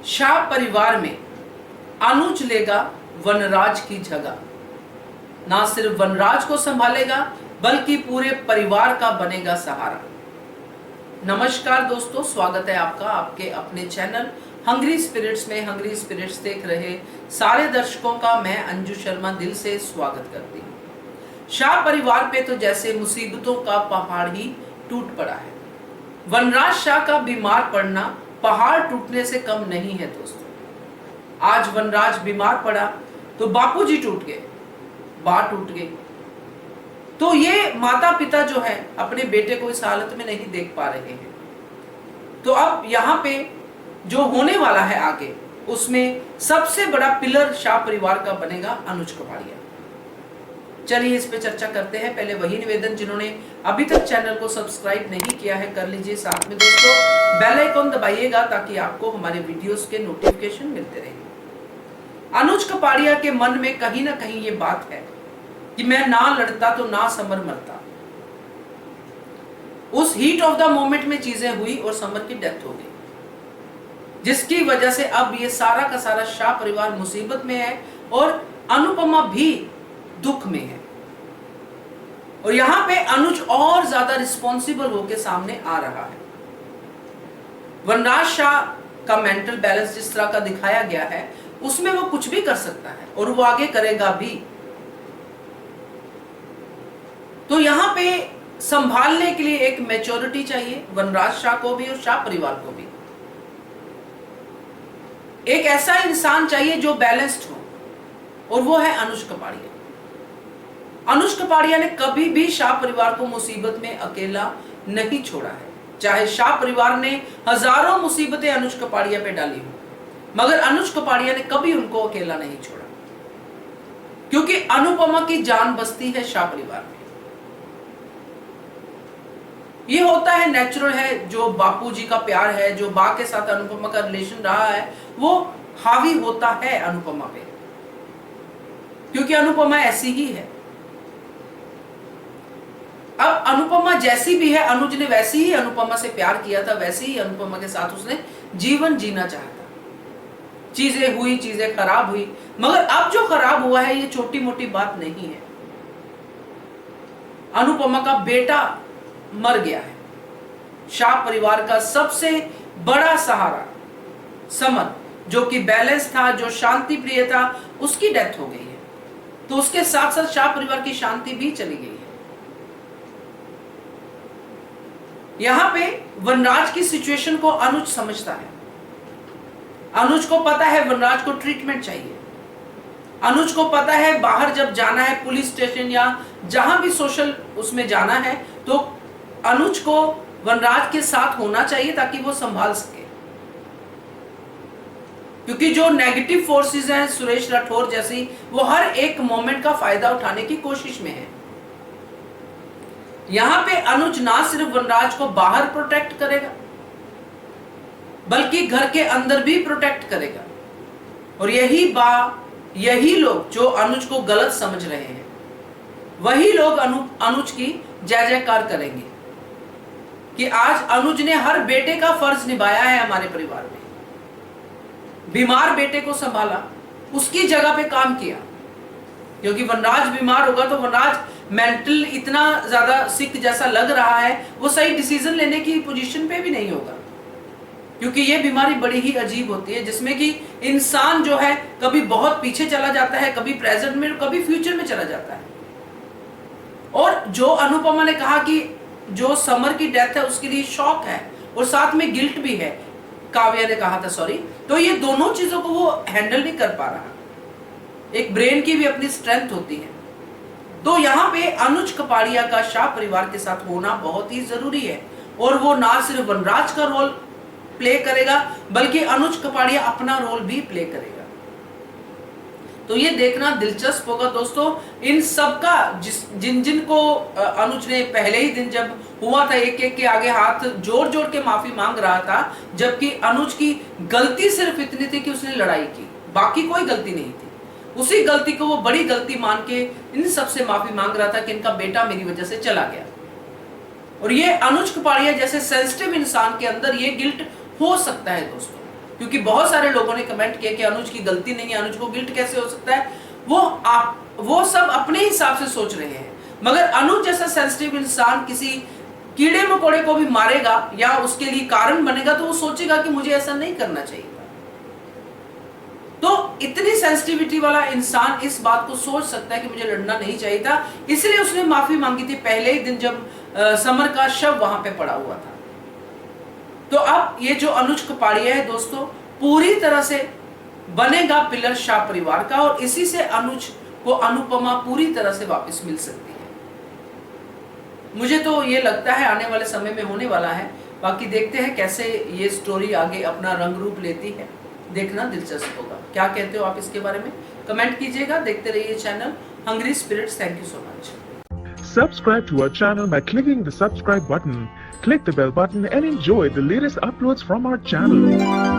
शाह परिवार में अनुज लेगा वनराज की जगह। ना सिर्फ वनराज को संभालेगा बल्कि पूरे परिवार का बनेगा सहारा। नमस्कार दोस्तों, स्वागत है आपका आपके अपने चैनल हंग्री स्पिरिट्स में। हंग्री स्पिरिट्स देख रहे सारे दर्शकों का मैं अंजू शर्मा दिल से स्वागत करती हूँ। शाह परिवार पे तो जैसे मुसीबतों का पहाड़ ही टूट पड़ा है। वनराज शाह का बीमार पड़ना पहाड़ टूटने से कम नहीं है दोस्तों। आज वनराज बीमार पड़ा तो बापूजी टूट गए, बा टूट गई। तो ये माता पिता जो है अपने बेटे को इस हालत में नहीं देख पा रहे हैं। तो अब यहाँ पे जो होने वाला है आगे, उसमें सबसे बड़ा पिलर शाह परिवार का बनेगा अनुज कपाड़िया। चलिए इस पे चर्चा करते हैं। पहले वही निवेदन, जिन्होंने अभी तक चैनल को सब्सक्राइब नहीं किया है कर लीजिए। साथ में दोस्तों बेल आइकन दबाइएगा ताकि आपको हमारे वीडियोस के नोटिफिकेशन मिलते रहें। अनुज कपाड़िया के मन में कहीं ना कहीं ये बात है कि मैं ना लड़ता तो ना समर मरता। उस हीट ऑफ द मोमेंट में चीजें हुई और समर की डेथ हो गई, जिसकी वजह से अब ये सारा का सारा शाह परिवार मुसीबत में है और अनुपमा भी दुख में है। और यहां पे अनुज और ज्यादा रिस्पॉन्सिबल होकर सामने आ रहा है। वनराज शाह का मेंटल बैलेंस जिस तरह का दिखाया गया है उसमें वो कुछ भी कर सकता है और वो आगे करेगा भी। तो यहां पे संभालने के लिए एक मैच्योरिटी चाहिए, वनराज शाह को भी और शाह परिवार को भी। एक ऐसा इंसान चाहिए जो बैलेंस्ड हो, और वो है अनुज कपाड़िया। अनुज कपाड़िया ने कभी भी शाह परिवार को मुसीबत में अकेला नहीं छोड़ा है। चाहे शाह परिवार ने हजारों मुसीबतें अनुज कपाड़िया पे डाली हो, मगर अनुज कपाड़िया ने कभी उनको अकेला नहीं छोड़ा, क्योंकि अनुपमा की जान बसती है शाह परिवार में। ये होता है, नेचुरल है। जो बापूजी का प्यार है, जो बा के साथ अनुपमा का रिलेशन रहा है, वो हावी होता है अनुपमा पे, क्योंकि अनुपमा ऐसी ही है। अब अनुपमा जैसी भी है, अनुज ने वैसी ही अनुपमा से प्यार किया था, वैसे ही अनुपमा के साथ उसने जीवन जीना चाहा था। चीजें हुई, चीजें खराब हुई, मगर अब जो खराब हुआ है ये छोटी मोटी बात नहीं है। अनुपमा का बेटा मर गया है। शाह परिवार का सबसे बड़ा सहारा समर, जो कि बैलेंस था, जो शांति प्रिय था, उसकी डेथ हो गई है। तो उसके साथ साथ शाह परिवार की शांति भी चली गई है। यहां पे वनराज की सिचुएशन को अनुज समझता है। अनुज को पता है वनराज को ट्रीटमेंट चाहिए। अनुज को पता है बाहर जब जाना है, पुलिस स्टेशन या जहां भी सोशल उसमें जाना है, तो अनुज को वनराज के साथ होना चाहिए ताकि वो संभाल सके। क्योंकि जो नेगेटिव फोर्सेस हैं, सुरेश राठौर जैसी, वो हर एक मोमेंट का फायदा उठाने की कोशिश में है। यहां पे अनुज ना सिर्फ वनराज को बाहर प्रोटेक्ट करेगा बल्कि घर के अंदर भी प्रोटेक्ट करेगा। और यही लोग जो अनुज को गलत समझ रहे हैं, वही लोग अनुज की जय जयकार करेंगे कि आज अनुज ने हर बेटे का फर्ज निभाया है हमारे परिवार में। बीमार बेटे को संभाला, उसकी जगह पे काम किया। क्योंकि वनराज बीमार होगा तो वनराज मेंटल इतना ज्यादा सिक जैसा लग रहा है, वो सही डिसीजन लेने की पोजीशन पे भी नहीं होगा। क्योंकि ये बीमारी बड़ी ही अजीब होती है, जिसमें कि इंसान जो है कभी बहुत पीछे चला जाता है, कभी प्रेजेंट में, कभी फ्यूचर में चला जाता है। और जो अनुपमा ने कहा कि जो समर की डेथ है उसके लिए शॉक है और साथ में गिल्ट भी है, काव्या ने कहा था, सॉरी। तो ये दोनों चीजों को वो हैंडल नहीं कर पा रहा। एक ब्रेन की भी अपनी स्ट्रेंथ होती है। तो यहाँ पे अनुज कपाड़िया का शाह परिवार के साथ होना बहुत ही जरूरी है। और वो ना सिर्फ वनराज का रोल प्ले करेगा बल्कि अनुज कपाड़िया अपना रोल भी प्ले करेगा। तो ये देखना दिलचस्प होगा दोस्तों। इन सब का जिन जिन को अनुज ने पहले ही दिन जब हुआ था एक एक के आगे हाथ जोड़ जोड़ के माफी मांग रहा था, जबकि अनुज की गलती सिर्फ इतनी थी कि उसने लड़ाई की, बाकी कोई गलती नहीं थी। उसी गलती को वो बड़ी गलती मान के इन सब से माफी मांग रहा था कि इनका बेटा मेरी वजह से चला गया। और ये अनुज कपाड़िया जैसे सेंसिटिव इंसान के अंदर ये गिल्ट हो सकता है दोस्तों। क्योंकि बहुत सारे लोगों ने कमेंट किया कि अनुज की गलती नहीं है, अनुज को गिल्ट कैसे हो सकता है। वो सब अपने हिसाब से सोच रहे हैं, मगर अनुज जैसा सेंसिटिव इंसान किसी कीड़े मकोड़े को भी मारेगा या उसके लिए कारण बनेगा तो वो सोचेगा कि मुझे ऐसा नहीं करना चाहिए। तो इतनी सेंसिटिविटी वाला इंसान इस बात को सोच सकता है कि मुझे लड़ना नहीं चाहिए था, इसलिए उसने माफी मांगी थी पहले ही दिन जब समर का शव वहां पे पड़ा हुआ था। तो अब ये जो अनुज कपाड़िया है दोस्तों, पूरी तरह से बनेगा पिलर शाह परिवार का, और इसी से अनुज को अनुपमा पूरी तरह से वापस मिल सकती है। मुझे तो ये लगता है आने वाले समय में होने वाला है। बाकी देखते हैं कैसे ये स्टोरी आगे अपना रंग रूप लेती है, देखना दिलचस्प होगा। क्या कहते हो आप इसके बारे में, कमेंट कीजिएगा। देखते रहिए channel Hungry Spirits. Thank you so much. Subscribe to our channel by clicking the subscribe button. Click the bell button and enjoy the latest uploads from our channel.